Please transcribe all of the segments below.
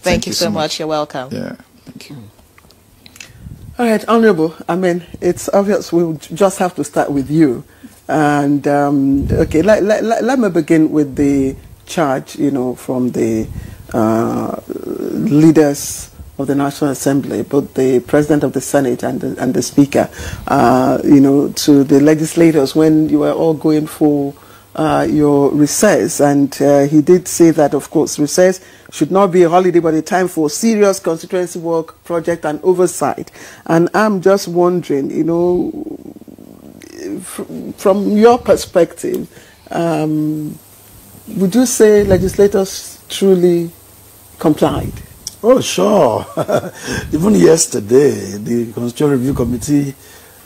Thank you so much. You're welcome. Yeah, thank you. All right, Honorable. I mean, it's obvious we'll just have to start with you. And, okay, let me begin with the charge, you know, from the leaders of the National Assembly, both the President of the Senate and the Speaker, you know, to the legislators when you were all going for your recess. And he did say that, of course, recess should not be a holiday, but a time for serious constituency work, project, and oversight. And I'm just wondering, you know, from your perspective, would you say legislators truly complied? Oh, sure. Even yesterday, the Constitutional Review Committee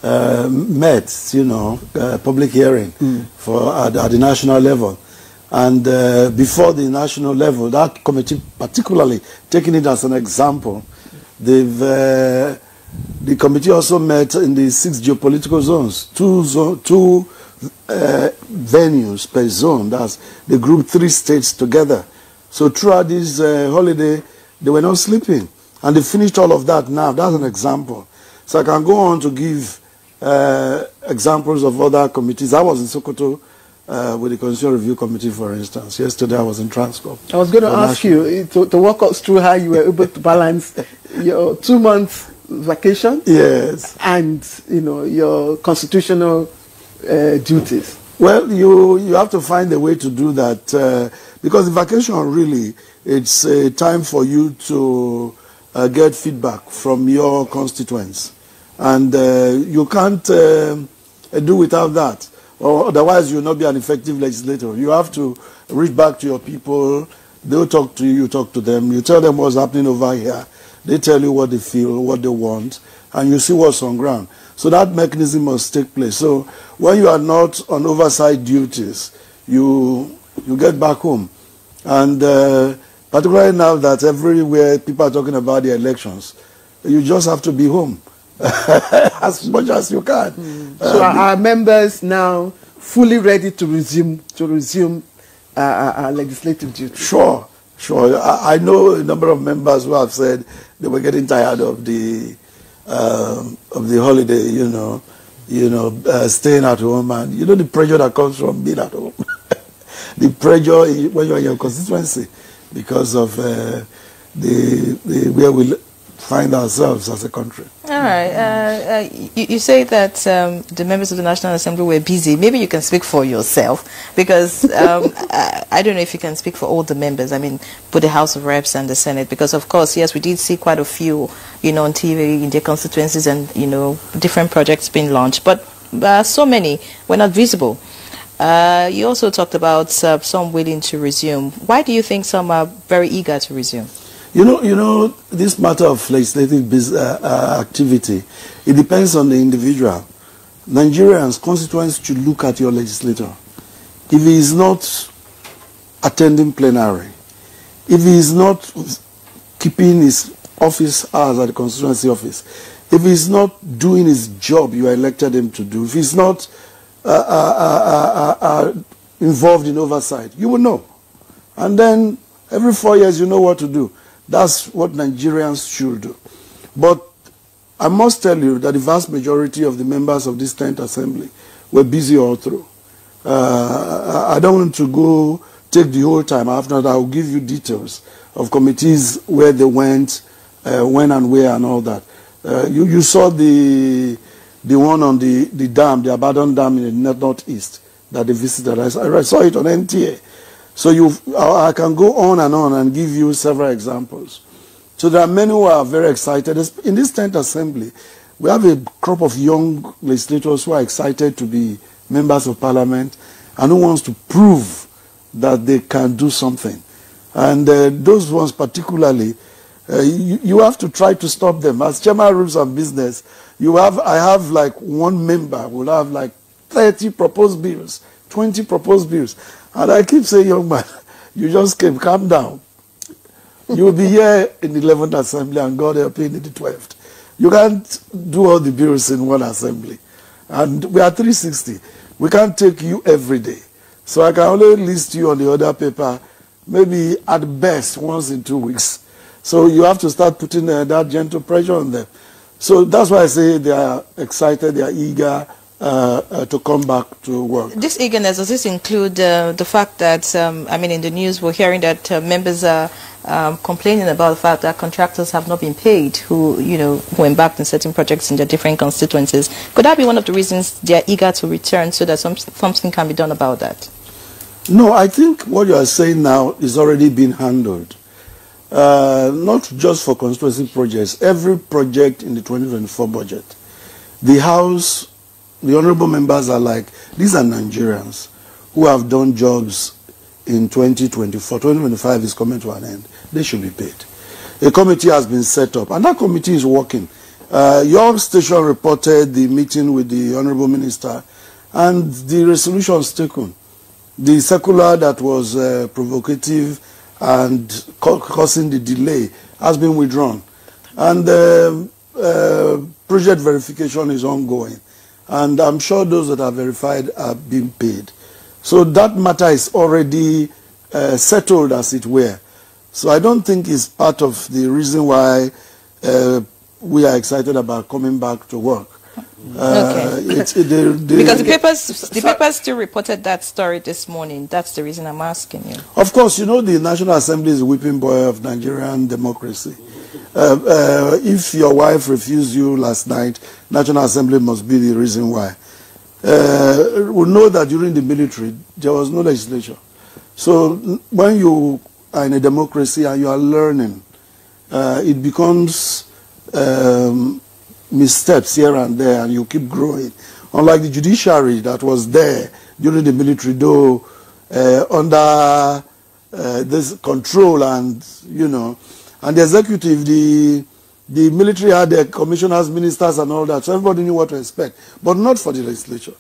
met, you know, public hearing for at the national level. And before the national level, that committee, particularly taking it as an example, the committee also met in the 6 geopolitical zones, two venues per zone. That's the group 3 states together. So throughout this holiday, they were not sleeping. And they finished all of that now. That's an example. So I can go on to give examples of other committees. I was in Sokoto with the Constitutional Review Committee, for instance. Yesterday I was in Transcorp. I was going to ask you to walk us through how you were able to balance your 2 months vacation, yes, and you know your constitutional duties. Well, you have to find a way to do that because the vacation really, it's a time for you to get feedback from your constituents, and you can't do without that, or otherwise you'll not be an effective legislator. You have to reach back to your people. They'll talk to you, you talk to them, you tell them what's happening over here. They tell you what they feel, what they want, and you see what's on ground. So that mechanism must take place. So when you are not on oversight duties, you get back home. And particularly now that everywhere people are talking about the elections, you just have to be home as much as you can. So our members now fully ready to resume our legislative duties? Sure. Sure, I know a number of members who have said they were getting tired of the holiday, staying at home, and you know the pressure that comes from being at home, the pressure when you're in your constituency because of where we find ourselves as a country. All right. You say that the members of the National Assembly were busy. Maybe you can speak for yourself, because I don't know if you can speak for all the members. I mean, both the House of Reps and the Senate, because of course, yes, we did see quite a few, on TV in their constituencies and, different projects being launched, but so many were not visible. You also talked about some willing to resume. Why do you think some are very eager to resume? You know, this matter of legislative activity, it depends on the individual. Nigerians, constituents should look at your legislator. If he is not attending plenary, if he is not keeping his office hours at the constituency office, if he is not doing his job you elected him to do, if he is not involved in oversight, you will know. And then every 4 years you know what to do. That's what Nigerians should do. But I must tell you that the vast majority of the members of this 10th Assembly were busy all through. I don't want to take the whole time. After that, I will give you details of committees, where they went, when and where and all that. You saw the one on the dam, the abandoned dam in the northeast that they visited. I saw it on NTA. So I can go on and give you several examples. So there are many who are very excited. In this 10th Assembly, we have a crop of young legislators who are excited to be members of parliament and who wants to prove that they can do something. And those ones particularly, you have to try to stop them. As chairman of Rules and Business, I have like one member will have like 30 proposed bills, 20 proposed bills. And I keep saying, young man, you just came, calm down. You will be here in the 11th Assembly and God help you in the 12th. You can't do all the bills in one assembly. And we are 360. We can't take you every day. So I can only list you on the other paper, maybe at best once in 2 weeks. So you have to start putting that gentle pressure on them. So that's why I say they are excited, they are eager to come back to work. This eagerness, does this include the fact that, I mean, in the news we're hearing that members are complaining about the fact that contractors have not been paid who embarked in certain projects in their different constituencies? Could that be one of the reasons they are eager to return so that something can be done about that? No, I think what you are saying now is already being handled. Not just for constituency projects, every project in the 2024 budget. The House, the honorable members are like, these are Nigerians who have done jobs in 2024. 2025 is coming to an end. They should be paid. A committee has been set up, and that committee is working. Your station reported the meeting with the honorable minister, and the resolutions taken. The circular that was provocative and causing the delay has been withdrawn. And project verification is ongoing. And I'm sure those that are verified are being paid. So that matter is already settled, as it were. So I don't think it's part of the reason why we are excited about coming back to work. Okay. Because the papers still reported that story this morning. That's the reason I'm asking you. Of course, you know the National Assembly is the whipping boy of Nigerian democracy. If your wife refused you last night, National Assembly must be the reason why. We know that during the military, there was no legislature. So when you are in a democracy and you are learning, it becomes missteps here and there, and you keep growing. Unlike the judiciary that was there during the military, though under this control and, and the executive, the military had their commissioners, ministers and all that, so everybody knew what to expect, but not for the legislature.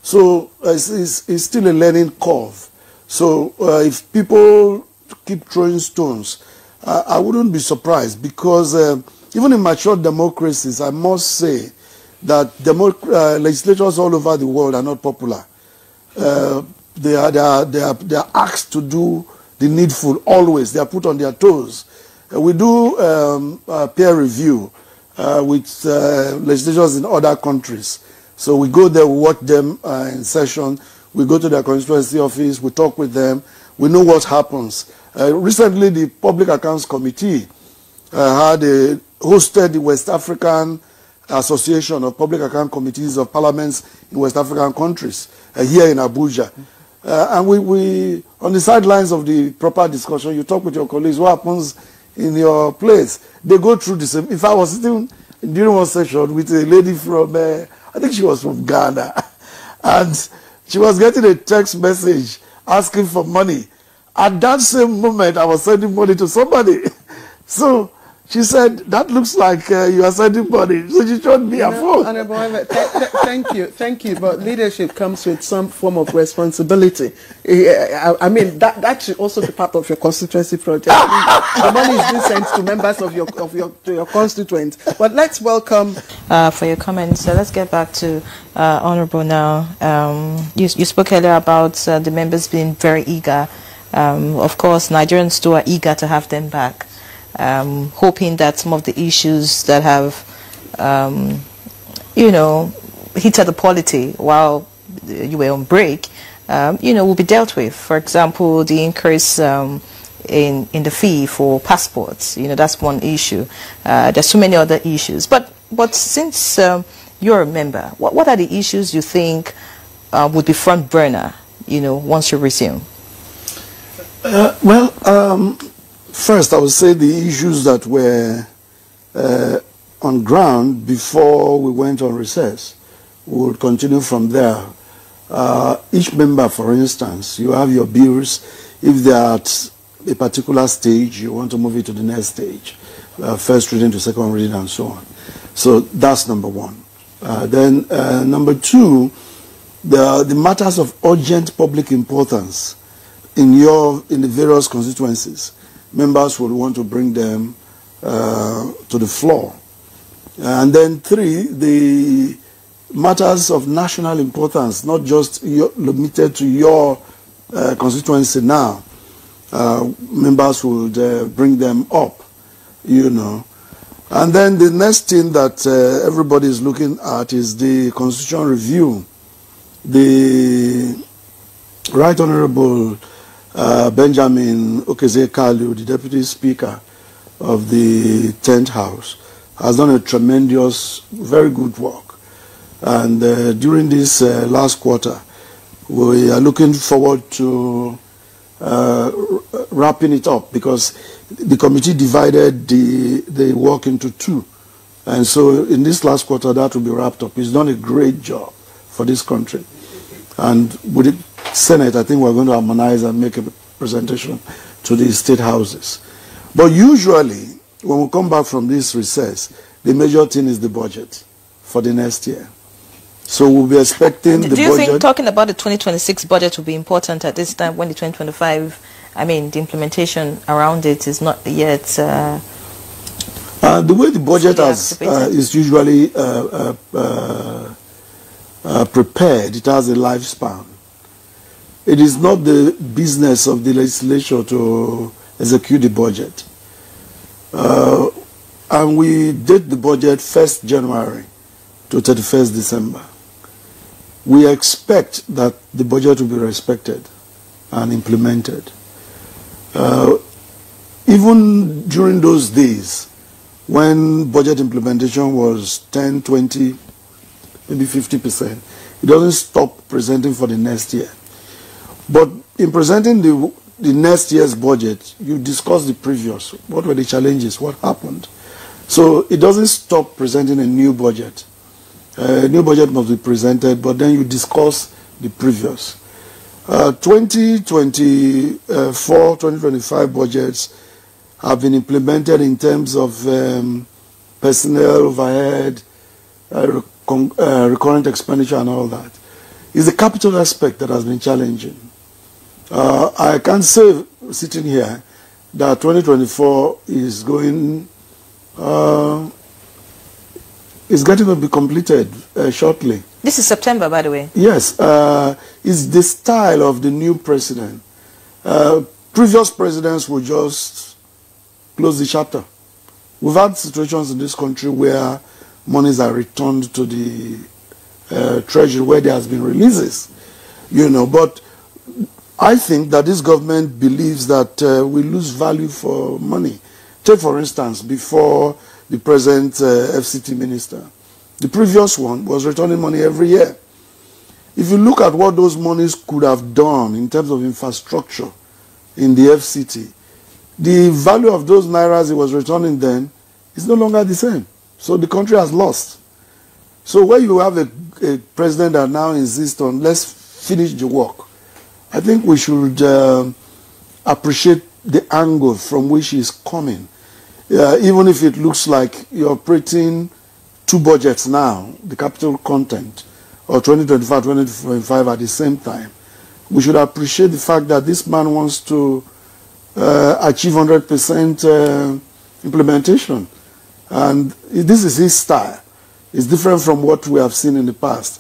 So it's still a learning curve. So if people keep throwing stones, I wouldn't be surprised, because even in mature democracies, I must say that legislatures all over the world are not popular. They are asked to do the needful always. They are put on their toes. We do peer review with legislatures in other countries. So we go there, we watch them in session. We go to their constituency office, we talk with them. We know what happens. Recently, the Public Accounts Committee hosted the West African Association of Public Account Committees of Parliaments in West African countries here in Abuja. And we, on the sidelines of the proper discussion, you talk with your colleagues, what happens in your place. They go through the same. If I was sitting during one session with a lady from, I think she was from Ghana, and she was getting a text message asking for money. At that same moment, I was sending money to somebody. So she said, that looks like you are sending money. So she showed me a phone. Honorable Ivan, thank you. But leadership comes with some form of responsibility. I mean, that should also be part of your constituency project. The money is being sent to members of your constituents. But let's welcome... for your comments. So let's get back to Honorable now. You spoke earlier about the members being very eager. Of course, Nigerians too are eager to have them back. Hoping that some of the issues that have, heated the polity while you were on break, will be dealt with. For example, the increase in the fee for passports. That's one issue. There's so many other issues. But since you're a member, what are the issues you think would be front burner, once you resume? First, I would say the issues that were on ground before we went on recess will continue from there. Each member, for instance, you have your bills. If they are at a particular stage, you want to move it to the next stage, first reading to second reading and so on. So that's number one. Then number two, the matters of urgent public importance in the various constituencies. Members will want to bring them to the floor. And then three, the matters of national importance, not just limited to your constituency now. Members would bring them up. you know. And then the next thing that everybody is looking at is the Constitutional Review. The Right Honorable Benjamin Okezie-Kalu, the Deputy Speaker of the 10th House, has done a tremendous, very good work. And during this last quarter, we are looking forward to wrapping it up, because the committee divided the work into two. And so in this last quarter, that will be wrapped up. He's done a great job for this country. And with the Senate, I think we're going to harmonize and make a presentation to the state houses. But usually, when we come back from this recess, the major thing is the budget for the next year. So we'll be expecting the budget. Do you think talking about the 2026 budget will be important at this time when the 2025, I mean, the implementation around it is not yet... the way the budget is usually prepared, it has a lifespan. It is not the business of the legislature to execute the budget. And we did the budget 1st January to 31st December. We expect that the budget will be respected and implemented. Even during those days, when budget implementation was 10, 20, maybe 50%, it doesn't stop presenting for the next year. But in presenting the next year's budget, you discuss the previous. What were the challenges? What happened? So it doesn't stop presenting a new budget. A new budget must be presented, but then you discuss the previous. 2024, 2025 budgets have been implemented in terms of personnel, overhead, recurrent expenditure and all that. It's the capital aspect that has been challenging. I can say, sitting here, that 2024 is going... It's getting to be completed shortly. This is September, by the way. Yes. It's the style of the new president. Previous presidents will just close the chapter. We've had situations in this country where monies are returned to the treasury, where there has been releases, you know. But I think that this government believes that we lose value for money. Take, for instance, before the present FCT minister, the previous one was returning money every year. If you look at what those monies could have done in terms of infrastructure in the FCT, the value of those nairas he was returning then is no longer the same. So the country has lost. So when you have a president that now insists on let's finish the work, I think we should appreciate the angle from which he's coming. Even if it looks like you're operating two budgets now, the capital content, or 2025, 2025 at the same time, we should appreciate the fact that this man wants to achieve 100% implementation. And this is his style. It's different from what we have seen in the past.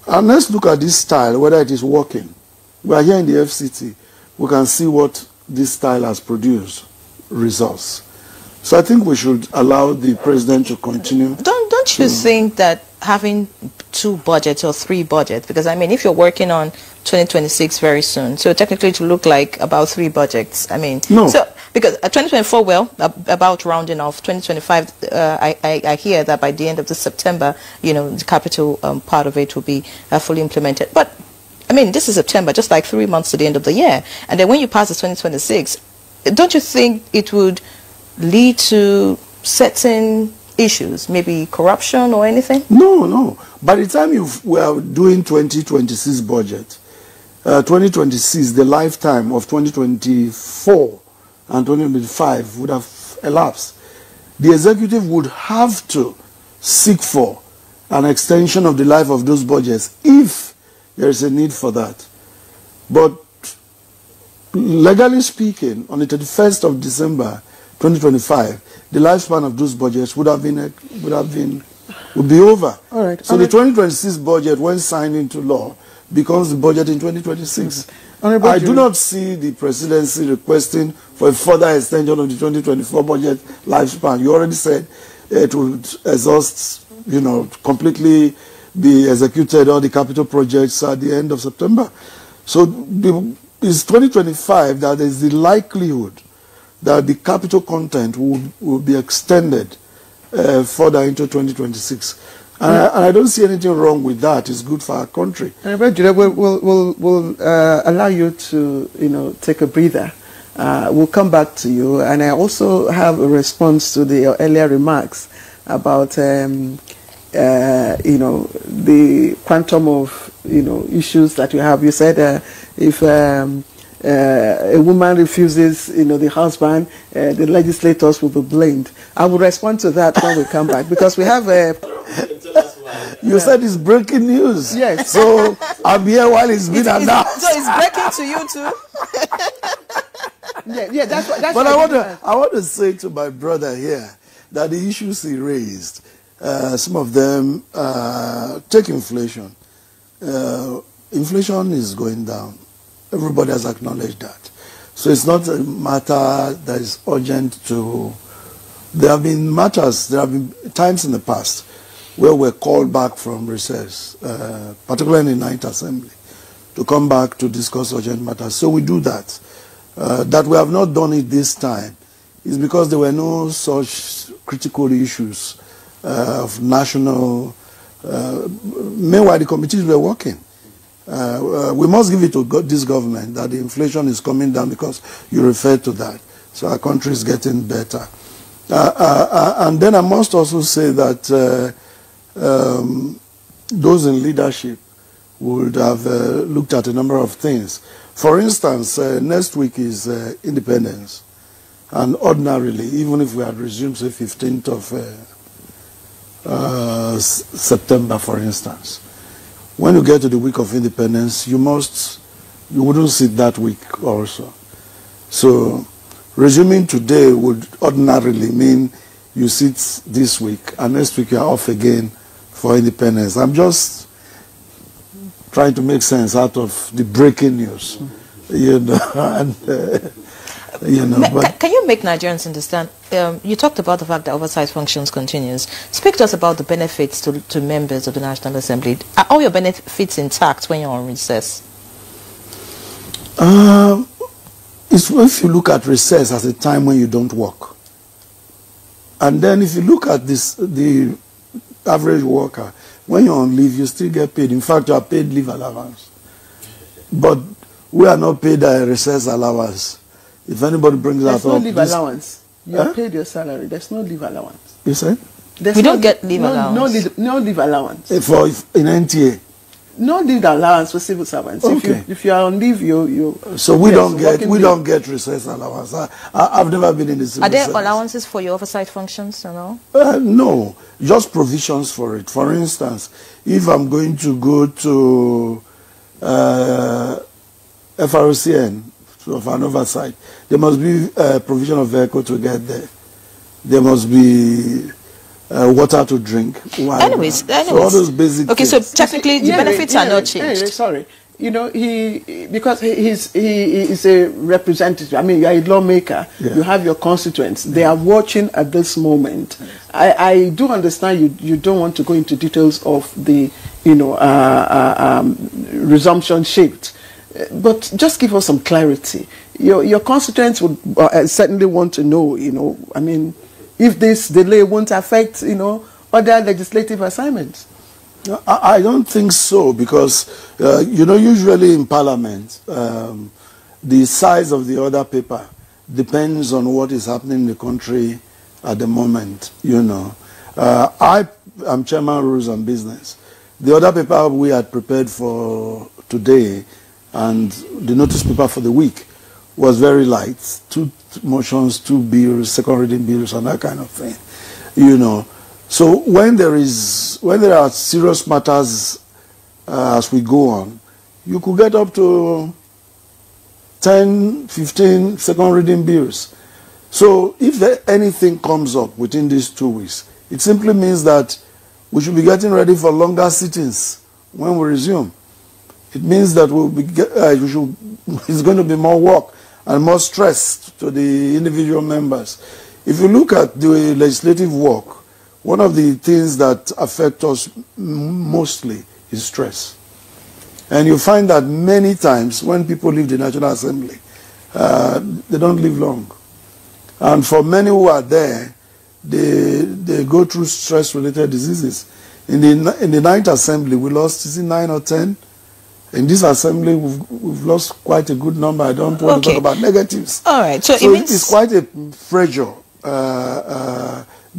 And let's look at this style, whether it is working. We are here in the FCT. We can see what this style has produced, results. So I think we should allow the president to continue. Don't you think that having two budgets or three budgets, because I mean, if you're working on 2026 very soon, so technically to look like about three budgets, I mean, no. So because 2024, well, about rounding off, 2025, I hear that by the end of the September, you know, the capital part of it will be fully implemented. But I mean, this is September, just like 3 months to the end of the year. And then when you pass the 2026, don't you think it would lead to certain issues, maybe corruption or anything? No, no. By the time we are doing 2026 budget, 2026, the lifetime of 2024 and 2025 would have elapsed. The executive would have to seek for an extension of the life of those budgets if there is a need for that. But legally speaking, on the 31st of December 2025, the lifespan of those budgets would be over. All right. So the 2026 budget, when signed into law, becomes the budget in 2026. I do not see the presidency requesting for a further extension of the 2024 budget lifespan. You already said it would exhaust, you know, completely be executed, all the capital projects at the end of September. So it's 2025 that is the likelihood that the capital content will be extended further into 2026. And I don't see anything wrong with that. It's good for our country. And we'll allow you to, you know, take a breather. We'll come back to you. And I also have a response to the earlier remarks about, you know, the quantum of, you know, issues that you have. You said if a woman refuses, you know, the husband, the legislators will be blamed. I will respond to that when we come back, because we have a... You said it's breaking news. Yes. So I'm here while it's been announced. So it's breaking to you too? Yeah, that's but I want to say to my brother here that the issues he raised, some of them take inflation. Inflation is going down. Everybody has acknowledged that. So it's not a matter that is urgent to... There have been matters, there have been times in the past where we're called back from recess, particularly in the 9th Assembly, to come back to discuss urgent matters. So we do that. That we have not done it this time is because there were no such critical issues of national... meanwhile, the committees were working. We must give it to this government that the inflation is coming down, because you referred to that. So our country is getting better. And then I must also say that those in leadership would have looked at a number of things. For instance, next week is Independence. And ordinarily, even if we had resumed, say, 15th of September, for instance, when you get to the week of Independence, you wouldn't sit that week also. So resuming today would ordinarily mean you sit this week, and next week you're off again for Independence. I'm just trying to make sense out of the breaking news, you know. And, you know, but can you make Nigerians understand? You talked about the fact that oversight functions continues. Speak to us about the benefits to members of the National Assembly. Are all your benefits intact when you're on recess? It's if you look at recess as a time when you don't work. And then if you look at this, the average worker, when you're on leave, you still get paid. In fact, you are paid leave allowance. But we are not paid a recess allowance. If anybody brings that up... There's no leave allowance. You're paid your salary. There's no leave allowance. You say? We don't get leave allowance. No leave allowance. For in NTA? No leave allowance for civil servants. Okay. If you are on leave, you... So we don't get recess allowance. I've never been in the civil service. Are there allowances for your oversight functions and all? No, just provisions for it. For instance, if I'm going to go to FRCN for an oversight, there must be a provision of vehicle to get there. There must be water to drink. Anyways. So all those basic things. So technically the benefits are not changed. Sorry. You know, because he is a representative. I mean, you are a lawmaker. Yeah. You have your constituents. They are watching at this moment. I do understand you don't want to go into details of the, you know, resumption shift. But just give us some clarity. Your constituents would certainly want to know, you know, I mean, if this delay won't affect, you know, other legislative assignments. I don't think so, because, you know, usually in Parliament, the size of the order paper depends on what is happening in the country at the moment, you know. I am Chairman of Rules and Business. The order paper we had prepared for today and the notice paper for the week was very light. 2 motions, 2 bills, second reading bills, and that kind of thing, you know. So when there are serious matters as we go on, you could get up to 10, 15 second reading bills. So if anything comes up within these 2 weeks, it simply means that we should be getting ready for longer sittings when we resume. it means that it's going to be more work and more stress to the individual members. If you look at the legislative work, one of the things that affect us mostly is stress. And you find that many times when people leave the National Assembly, they don't live long. And for many who are there, they go through stress-related diseases. In the 9th Assembly, we lost, is it 9 or 10? In this Assembly, we've lost quite a good number. I don't want to talk about negatives. All right. So it's quite a pressure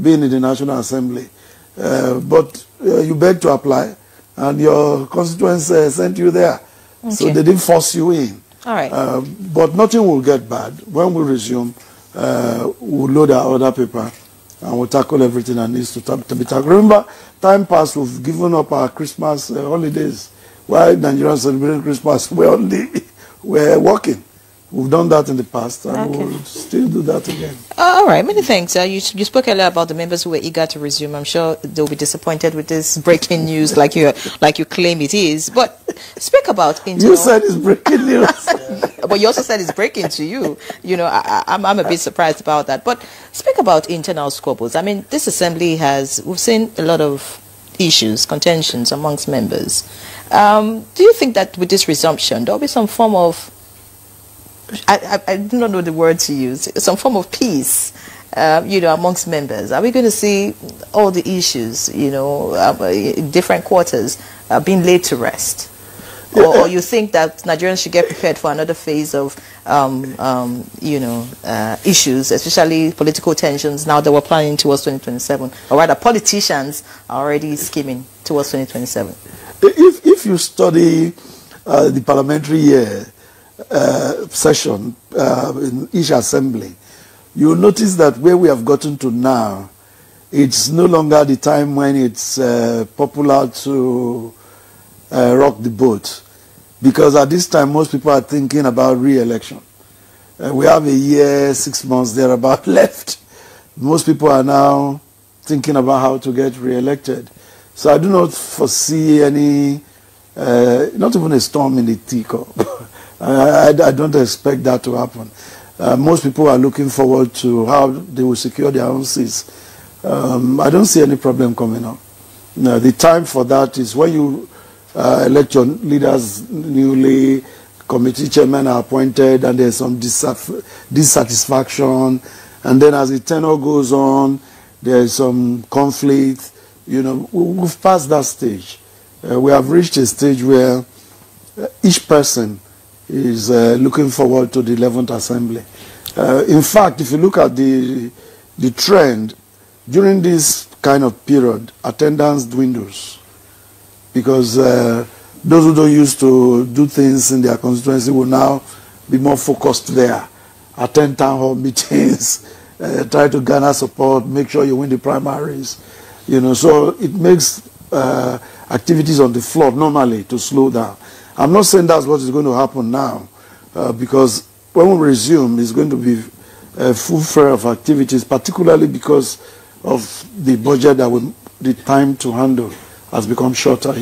being in the National Assembly. But you beg to apply, and your constituents sent you there. Okay. So they didn't force you in. All right. But nothing will get bad. When we resume, we'll load our other paper and we'll tackle everything that needs to be tackled. Remember, time passed, we've given up our Christmas holidays. While Nigerians celebrating Christmas, we're working. We've done that in the past, and we'll still do that again. All right, many thanks. You spoke earlier about the members who were eager to resume. I'm sure they'll be disappointed with this breaking news, like you claim it is. But speak about internal. You said it's breaking news, but you also said it's breaking to you. You know, I'm a bit surprised about that. But speak about internal squabbles. I mean, this assembly we've seen a lot of issues, contentions amongst members. Do you think that with this resumption, there'll be some form of, I do not know the word to use, some form of peace, amongst members? Are we going to see all the issues, in different quarters being laid to rest? Or you think that Nigerians should get prepared for another phase of, issues, especially political tensions now that we're planning towards 2027? Or rather, politicians are already scheming towards 2027. If you study the parliamentary year session in each assembly, you'll notice that where we have gotten to now, it's no longer the time when it's popular to rock the boat, because at this time most people are thinking about re-election. We have a year, 6 months thereabout left. Most people are now thinking about how to get re-elected. So I do not foresee any, not even a storm in the teacup. I don't expect that to happen. Most people are looking forward to how they will secure their own seats. I don't see any problem coming up. No, the time for that is when you elect your leaders newly, committee chairmen are appointed, and there's some dissatisfaction, and then as the tenure goes on, there's some conflict. We've passed that stage. We have reached a stage where each person is looking forward to the 11th Assembly. In fact, if you look at the trend, during this kind of period, attendance dwindles, because those who don't used to do things in their constituency will now be more focused there, attend town hall meetings, try to garner support, make sure you win the primaries. So it makes activities on the floor normally to slow down. I'm not saying that's what is going to happen now, because when we resume, it's going to be a full flare of activities, particularly because of the budget that the time to handle has become shorter.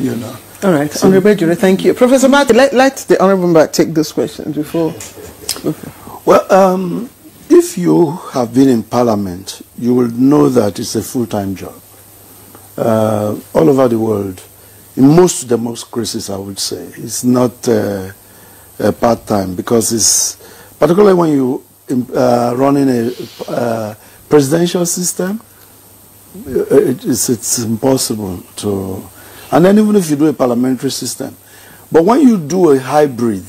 All right, so, Honorable Ejire, thank you. Professor Martin, let the Honorable member take this question before. Well, if you have been in Parliament, you will know that it's a full-time job. All over the world, in most democracies, I would say, it's not part-time, because it's, particularly when you running a presidential system, it's impossible to, and then even if you do a parliamentary system. But when you do a hybrid,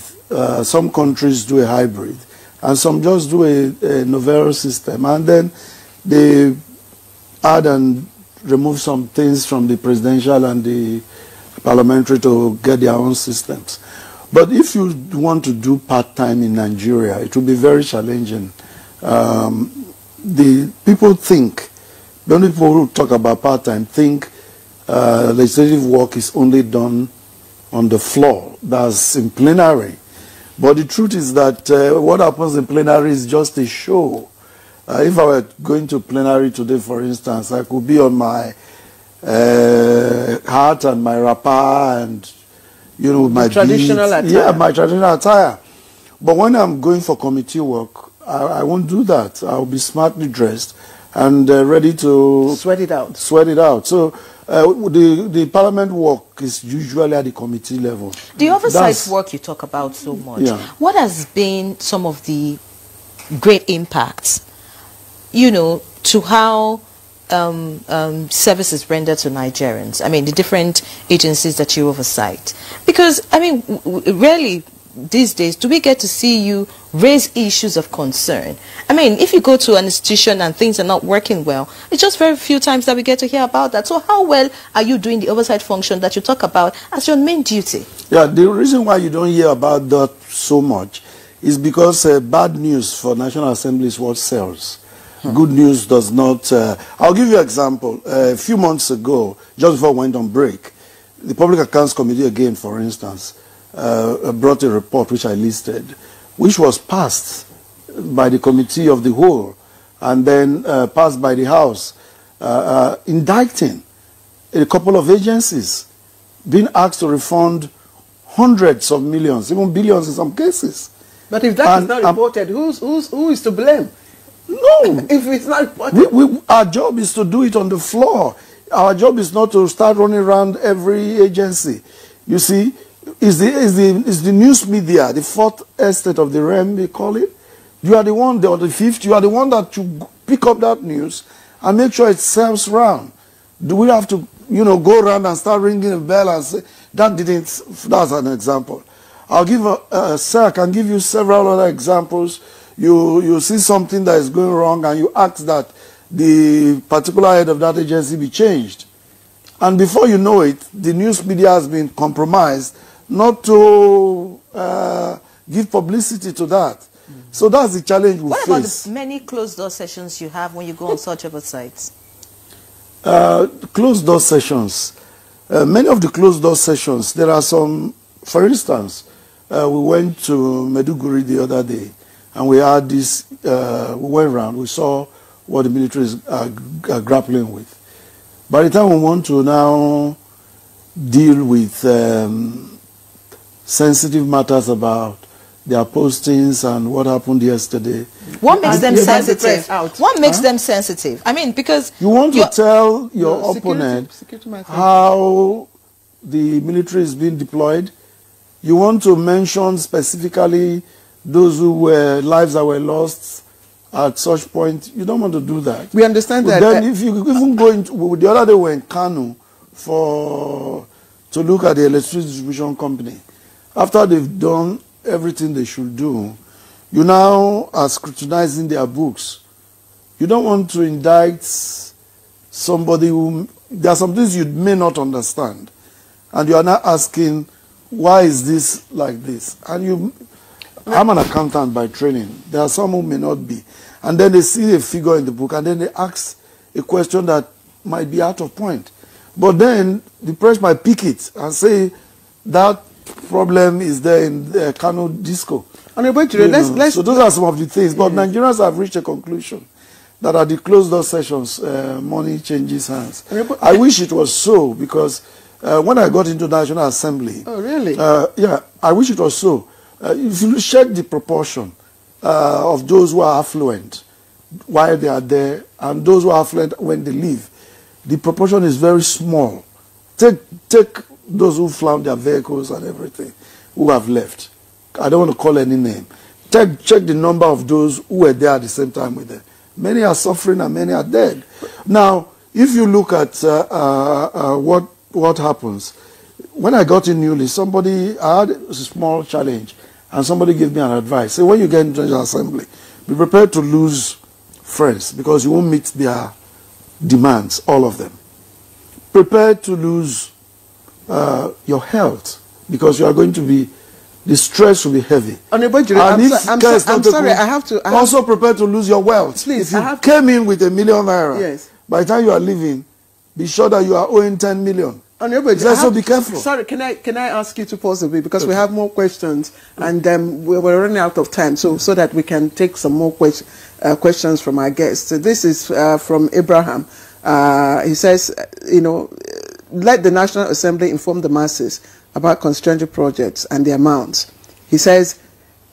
some countries do a hybrid, and some just do a novel system, and then they add and remove some things from the presidential and the parliamentary to get their own systems. But if you want to do part-time in Nigeria, it will be very challenging. The people think, the only people who talk about part-time think legislative work is only done on the floor, that's in plenary. But the truth is that what happens in plenary is just a show. If I were going to plenary today, for instance, I could be on my hat and my wrapper and, you know, my traditional attire. Yeah, my traditional attire. But when I'm going for committee work, I won't do that. I'll be smartly dressed and ready to sweat it out. Sweat it out. So the parliament work is usually at the committee level. The oversight work you talk about so much. Yeah. What has been some of the great impacts, you know, to how services rendered to Nigerians? I mean, the different agencies that you oversight. Because, I mean, rarely these days do we get to see you raise issues of concern. I mean, if you go to an institution and things are not working well, it's just very few times that we get to hear about that. So how well are you doing the oversight function that you talk about as your main duty? Yeah, the reason why you don't hear about that so much is because bad news for National Assembly is what sells. Good news does not. I'll give you an example. A few months ago, just before I went on break, the Public Accounts Committee again, for instance, brought a report which I listed, which was passed by the Committee of the Whole and then passed by the House, indicting a couple of agencies being asked to refund hundreds of millions, even billions in some cases. But if that is not reported, who is to blame? No. If it's not reported. Our job is to do it on the floor. Our job is not to start running around every agency. You see, is the news media, the fourth estate of the realm, we call it? You are the one, or the fifth, you are the one that you pick up that news and make sure it sells round. Do we have to, you know, go around and start ringing a bell and say, that didn't, that's an example. I'll give sir, I can give you several other examples. You see something that is going wrong and you ask that the particular head of that agency be changed. And before you know it, the news media has been compromised not to give publicity to that. So that's the challenge we face. What about the many closed-door sessions you have when you go on such oversights? Closed-door sessions. Many of the closed-door sessions, there are some, for instance, we went to Meduguri the other day, and we had this, we went around, we saw what the military is grappling with. By the time we want to now deal with sensitive matters about their postings and what happened yesterday. What makes them sensitive? What makes them sensitive? I mean, because you want to tell your opponent how the military is being deployed. You want to mention specifically those who were lives that were lost at such point. You don't want to do that. We understand that. Then if you even go into, the other day we were in Kano to look at the electricity distribution company. After they've done everything they should do, you now are scrutinizing their books. You don't want to indict somebody who, there are some things you may not understand. And you are now asking, why is this like this? And I'm an accountant by training. There are some who may not be. And then they see a figure in the book and then they ask a question that might be out of point. But then the press might pick it and say that problem is there in Kano Disco. So those are some of the things. But Nigerians have reached a conclusion that at the closed-door sessions, money changes hands. I wish it was so, because when I got into National Assembly... Oh, really? Yeah, I wish it was so. If you check the proportion of those who are affluent while they are there and those who are affluent when they leave, the proportion is very small. Take those who flound their vehicles and everything, who have left. I don't want to call any name. Check the number of those who were there at the same time with them. Many are suffering and many are dead. Now, if you look at what happens, when I got in newly, I had a small challenge, and somebody gave me an advice. Say, when you get into the assembly, be prepared to lose friends, because you won't meet their demands, all of them. Prepare to lose your health, because you are going to be, the stress will be heavy. I'm sorry, I have to... Also prepare to lose your wealth. Please, if you came in with ₦1 million, yes, by the time you are leaving, be sure that you are owing 10 million. So be careful. Sorry, can I ask you to pause a bit, because we have more questions, and we're running out of time, so that we can take some more questions from our guests. So this is from Abraham. He says, let the National Assembly inform the masses about constituency projects and the amounts. He says,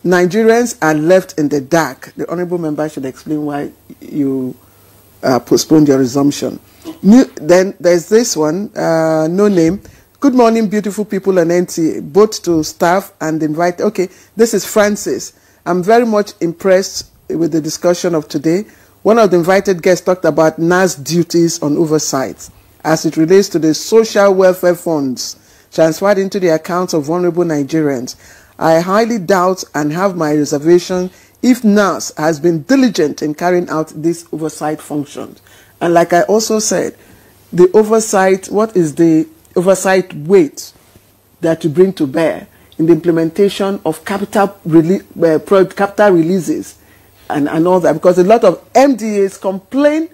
Nigerians are left in the dark. The honourable member should explain why you postponed your resumption. Then there's this one, no name. Good morning, beautiful people and NTA, both to staff and invite. Okay, this is Francis. I'm very much impressed with the discussion of today. One of the invited guests talked about NAS duties on oversight as it relates to the social welfare funds transferred into the accounts of vulnerable Nigerians. I highly doubt and have my reservation if NAS has been diligent in carrying out this oversight functions. And like I also said, the oversight, what is the oversight weight that you bring to bear in the implementation of capital releases and all that? Because a lot of MDAs complain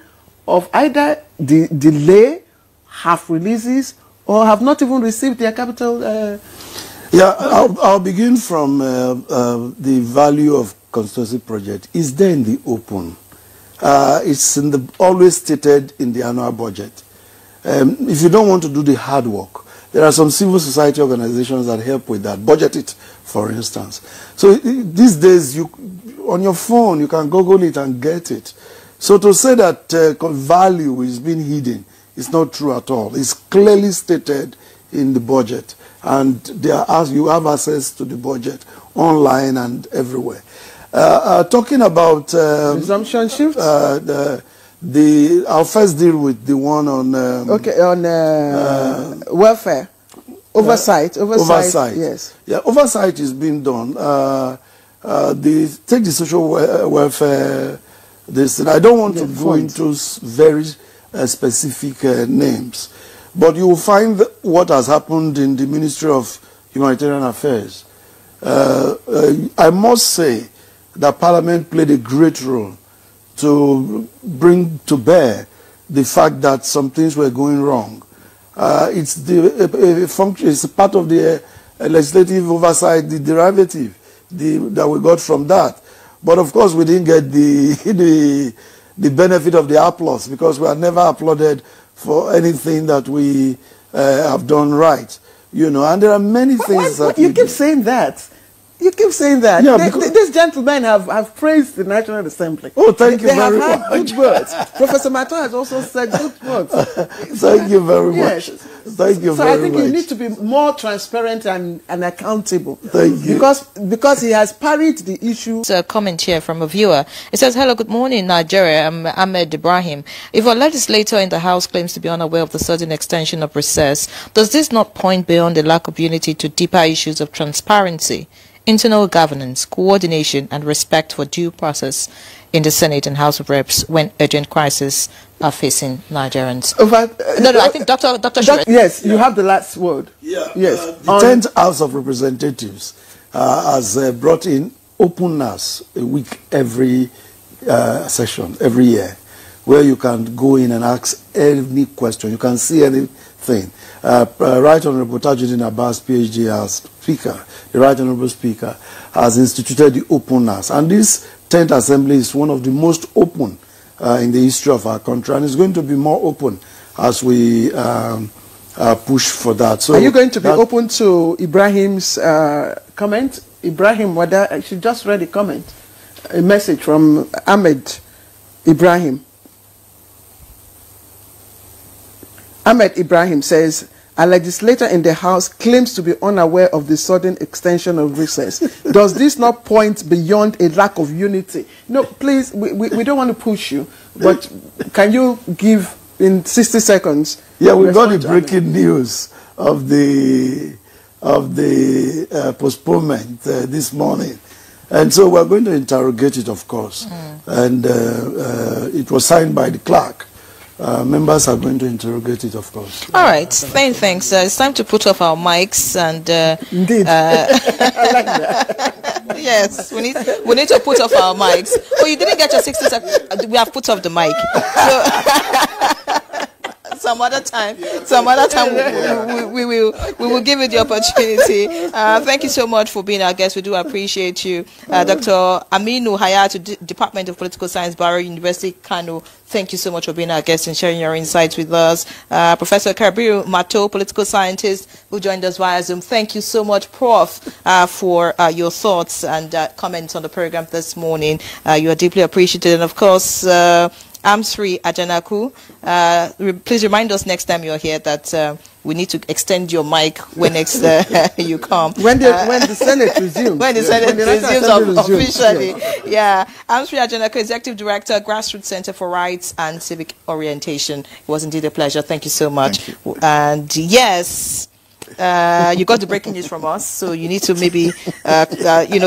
of either the delay, half releases, or have not even received their capital. Yeah, I'll begin from the value of constituency project. It's there in the open. It's always stated in the annual budget. If you don't want to do the hard work, there are some civil society organizations that help with that. Budget it, for instance. So these days, on your phone, you can Google it and get it. So to say that value is being hidden is not true at all. It's clearly stated in the budget, and you have access to the budget online and everywhere. Talking about resumption shift, I'll first deal with the one on welfare oversight. Oversight, yes. Yeah, oversight is being done. Take the social welfare. I don't want to go into very specific names, but you will find what has happened in the Ministry of Humanitarian Affairs. I must say that Parliament played a great role to bring to bear the fact that some things were going wrong. It's it's part of the legislative oversight, the derivative that we got from that. But of course, we didn't get the benefit of the applause, because we are never applauded for anything that we have done right. You know, and there are many things that you keep saying that. You keep saying that. Yeah, these gentlemen have praised the National Assembly. Oh, thank you very much. They have had good words. Professor Maton has also said good words. Thank you very much. Yes. Thank you very much. So I think you need to be more transparent and accountable. Thank you. Because he has parried the issue. A comment here from a viewer. It says, hello, good morning, Nigeria. I'm Ahmed Ibrahim. If a legislator in the House claims to be unaware of the sudden extension of recess, does this not point beyond the lack of unity to deeper issues of transparency, internal governance, coordination, and respect for due process in the Senate and House of Reps when urgent crises are facing Nigerians? I think Dr. Shure. Yes, you have the last word. Yeah. Yes. The 10th House of Representatives has brought in openness a week every session, every year, where you can go in and ask any question. You can see anything. Right Honorable Tajuddin Abbas, PhD, as Speaker, the Right Honorable Speaker, has instituted the openness. And this 10th Assembly is one of the most open in the history of our country, and it's going to be more open as we push for that. So, are you going to be open to Ibrahim's comment? Ibrahim Wada, she just read a comment, a message from Ahmed Ibrahim. Ahmed Ibrahim says, a legislator in the House claims to be unaware of the sudden extension of recess. Does this not point beyond a lack of unity? No, please, we don't want to push you, but can you give in 60 seconds? Yeah, we got the breaking news of the postponement this morning. And so we're going to interrogate it, of course. And it was signed by the clerk. Members are going to interrogate it, of course. All right, thanks. It's time to put off our mics and. Indeed. I like that. Yes, we need to put off our mics. Oh, you didn't get your 60 seconds. We have put off the mic. So, some other time. Some other time we will give you the opportunity. Thank you so much for being our guest. We do appreciate you. Dr. Aminu Hayatu, Department of Political Science, Barrow University, Kano. Thank you so much for being our guest and sharing your insights with us. Professor Kabiru Mato, political scientist, who joined us via Zoom. Thank you so much, Prof, for your thoughts and comments on the program this morning. You are deeply appreciated. And of course, Amsri Ajanaku, please remind us next time you're here that we need to extend your mic when next you come. When the Senate resumes. When the Senate resumes officially. Yeah. Amsri Ajanaku, Executive Director, Grassroots Center for Rights and Civic Orientation. It was indeed a pleasure. Thank you so much. And yes, you got the breaking news from us, so you need to maybe,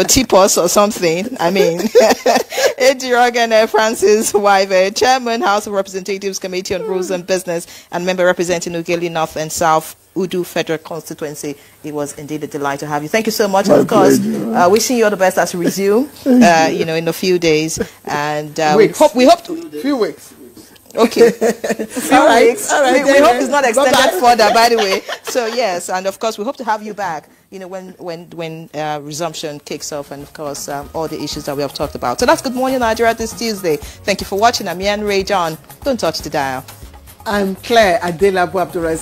tip us or something. I mean, Ejirogan Francis Wive, Chairman, House of Representatives Committee on Rules and Business, and member representing Ughelli North and South Udu Federal Constituency. It was indeed a delight to have you. Thank you so much. And of course, wishing you all the best as we resume, in a few days. And we hope to... Few weeks. Okay. All right. We hope it's not extended further, by the way. So yes, and of course we hope to have you back, when resumption kicks off, and of course all the issues that we have talked about. So that's Good Morning Nigeria this Tuesday. Thank you for watching. I'm Yan Ray John. Don't touch the dial. I'm Claire Adelabu Abdurrahman.